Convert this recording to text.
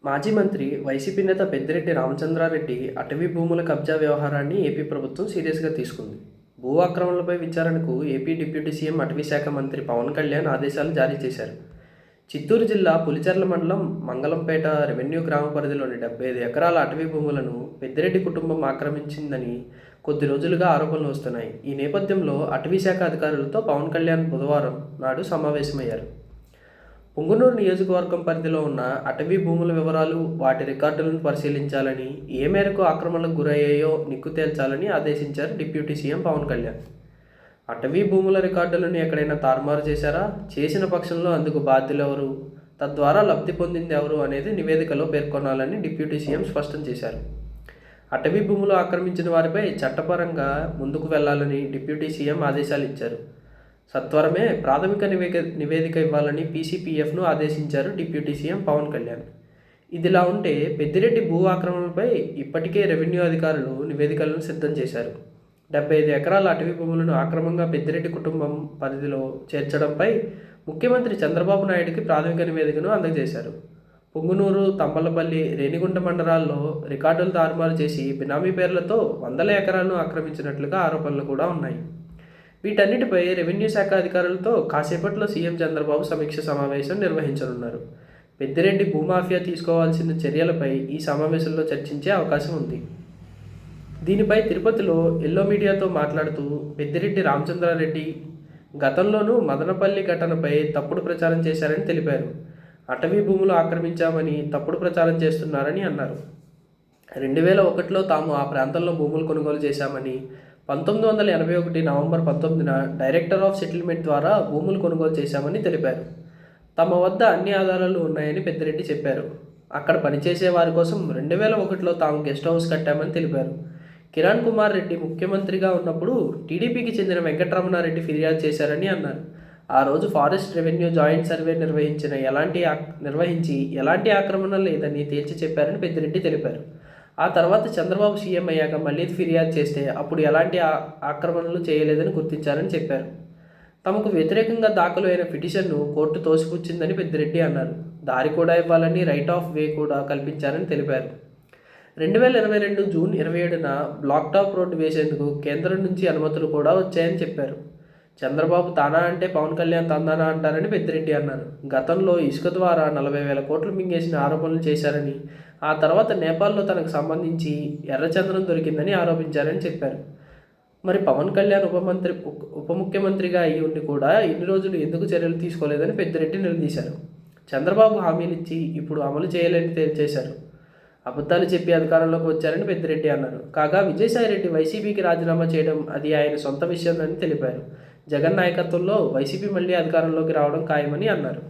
మాజీ మంత్రి, వైసీపీ నేత పెద్దిరెడ్డి రామచంద్రారెడ్డి అటవీ భూముల కబ్జా వ్యవహారాన్ని ఏపీ ప్రభుత్వం సీరియస్గా తీసుకుంది. భూ ఆక్రమణలపై విచారణకు ఏపీ డిప్యూటీ సీఎం అటవీ శాఖ మంత్రి పవన్ కళ్యాణ్ ఆదేశాలు జారీ చేశారు. చిత్తూరు జిల్లా పులిచెర్ల మండలం మంగళంపేట రెవెన్యూ గ్రామ పరిధిలోని 75 ఎకరాల అటవీ భూములను పెద్దిరెడ్డి కుటుంబం ఆక్రమించిందని కొద్ది రోజులుగా ఆరోపణలు వస్తున్నాయి. ఈ నేపథ్యంలో అటవీ శాఖ అధికారులతో పవన్ కళ్యాణ్ బుధవారం నాడు సమావేశమయ్యారు. పుంగనూరు నియోజకవర్గం పరిధిలో ఉన్న అటవీ భూముల వివరాలు, వాటి రికార్డులను పరిశీలించాలని, ఏ మేరకు ఆక్రమణలకు గురయ్యాయో నిగ్గు తేల్చాలని ఆదేశించారు డిప్యూటీ సీఎం పవన్ కళ్యాణ్. అటవీ భూముల రికార్డులను ఎక్కడైనా తారుమారు చేశారా, చేసిన పక్షంలో అందుకు బాధ్యులెవరు, తద్వారా లబ్ధి పొందింది ఎవరు అనేది నివేదికలో పేర్కొనాలని డిప్యూటీ సీఎం స్పష్టం చేశారు. అటవీ భూములు ఆక్రమించిన వారిపై చట్టపరంగా ముందుకు వెళ్లాలని డిప్యూటీ సీఎం ఆదేశాలు ఇచ్చారు. సత్వరమే ప్రాథమిక నివేదిక ఇవ్వాలని పీసీపీఎఫ్ను ఆదేశించారు డిప్యూటీ సీఎం పవన్ కళ్యాణ్. ఇదిలా ఉంటే పెద్దిరెడ్డి భూ ఆక్రమణలపై ఇప్పటికే రెవెన్యూ అధికారులు నివేదికలను సిద్ధం చేశారు. 75 ఎకరాల అటవీ భూములను ఆక్రమంగా పెద్దిరెడ్డి కుటుంబం పరిధిలో చేర్చడంపై ముఖ్యమంత్రి చంద్రబాబు నాయుడుకి ప్రాథమిక నివేదికను అందజేశారు. పుంగనూరు, తంబలపల్లి, రేణిగుంట మండలాల్లో రికార్డులు తారుమారు చేసి బినామీ పేర్లతో వందల ఎకరాలను ఆక్రమించినట్లుగా ఆరోపణలు కూడా ఉన్నాయి. వీటన్నిటిపై రెవెన్యూ శాఖ అధికారులతో కాసేపట్లో సీఎం చంద్రబాబు సమీక్ష సమావేశం నిర్వహించనున్నారు. పెద్దిరెడ్డి భూమాఫియా తీసుకోవాల్సిన చర్యలపై ఈ సమావేశంలో చర్చించే అవకాశం ఉంది. దీనిపై తిరుపతిలో ఎల్లో మీడియాతో మాట్లాడుతూ పెద్దిరెడ్డి రామచంద్రారెడ్డి గతంలోనూ మదనపల్లి ఘటనపై తప్పుడు ప్రచారం చేశారని తెలిపారు. అటవీ భూములు ఆక్రమించామని తప్పుడు ప్రచారం చేస్తున్నారని అన్నారు. 2001లో తాము ఆ ప్రాంతంలో భూములు కొనుగోలు చేశామని, 1981 నవంబర్ 19న డైరెక్టర్ ఆఫ్ సెటిల్మెంట్ ద్వారా భూములు కొనుగోలు చేశామని తెలిపారు. తమ వద్ద అన్ని ఆధారాలు ఉన్నాయని పెద్దిరెడ్డి చెప్పారు. అక్కడ పనిచేసే వారి కోసం 2001లో తాము గెస్ట్ హౌస్ కట్టామని తెలిపారు. కిరణ్ కుమార్ రెడ్డి ముఖ్యమంత్రిగా ఉన్నప్పుడు టీడీపీకి చెందిన వెంకటరమణారెడ్డి ఫిర్యాదు చేశారని అన్నారు. ఆ రోజు ఫారెస్ట్ రెవెన్యూ జాయింట్ సర్వే నిర్వహించి ఎలాంటి ఆక్రమణ లేదని తేల్చి చెప్పారని పెద్దిరెడ్డి తెలిపారు. ఆ తర్వాత చంద్రబాబు సీఎం అయ్యాక మళ్ళీ ఫిర్యాదు చేస్తే అప్పుడు ఎలాంటి ఆక్రమణలు చేయలేదని గుర్తించారని చెప్పారు. తమకు వ్యతిరేకంగా దాఖలు అయిన పిటిషన్ను కోర్టు తోసిపుచ్చిందని పెద్దిరెడ్డి అన్నారు. దారి కూడా ఇవ్వాలని, రైట్ ఆఫ్ వే కూడా కల్పించారని తెలిపారు. 2022 జూన్ 27న బ్లాక్ టాప్ రోడ్డు వేసేందుకు కేంద్రం నుంచి అనుమతులు కూడా వచ్చాయని చెప్పారు. చంద్రబాబు తానా అంటే పవన్ కళ్యాణ్ తందానా అంటారని పెద్దిరెడ్డి అన్నారు. గతంలో ఇసుక ద్వారా 40,000 కోట్లు మింగేసిన ఆరోపణలు చేశారని, ఆ తర్వాత నేపాల్లో తనకు సంబంధించి ఎర్రచందనం దొరికిందని ఆరోపించారని చెప్పారు. మరి పవన్ కళ్యాణ్ ఉప ముఖ్యమంత్రిగా అయి ఉండి కూడా ఇన్ని రోజులు ఎందుకు చర్యలు తీసుకోలేదని పెద్దిరెడ్డి నిలదీశారు. చంద్రబాబు హామీలిచ్చి ఇప్పుడు అమలు చేయలేని తేల్చేశారు. అబద్ధాలు చెప్పి అధికారంలోకి వచ్చారని పెద్దిరెడ్డి అన్నారు. కాగా విజయసాయిరెడ్డి వైసీపీకి రాజీనామా చేయడం అది ఆయన సొంత విషయం అని తెలిపారు. జగన్ నాయకత్వంలో వైసీపీ మళ్లీ అధికారంలోకి రావడం ఖాయమని అన్నారు.